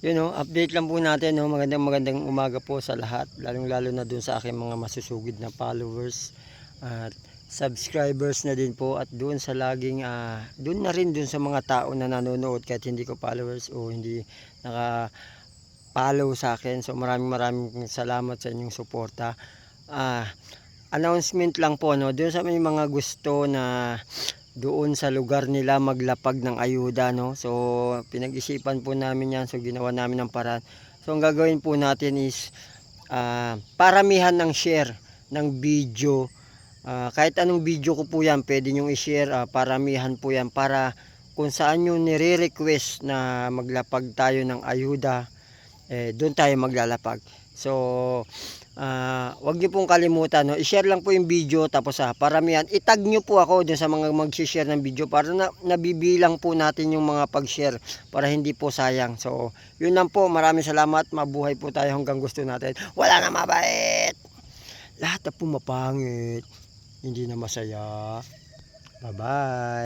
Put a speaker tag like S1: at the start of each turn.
S1: Yun know, update lang po natin no. Magandang umaga po sa lahat, lalong-lalo na dun sa aking mga masusugid na followers at subscribers na din po, at doon sa laging doon na rin dun sa mga tao na nanonood kahit hindi ko followers o hindi naka-follow sa akin. So maraming salamat sa inyong suporta. Announcement lang po no, doon sa may mga gusto na doon sa lugar nila maglapag ng ayuda no. So pinag-isipan po namin yan, so ginawa namin ng paraan. So ang gagawin po natin is paramihan ng share ng video. Kahit anong video ko po yan pwede nyo i-share, paramihan po yan para kung saan nyo nire-request na maglapag tayo ng ayuda, doon tayo maglalapag. So wag niyo pong kalimutan no, i-share lang po yung video, tapos paramihan itag niyo po ako dun sa mga mag-share ng video para nabibilang po natin yung mga pag-share para hindi po sayang. So yun lang po, maraming salamat, mabuhay po tayo hanggang gusto natin. Wala na mabait, lahat na po mapangit, hindi na masaya. Bye bye.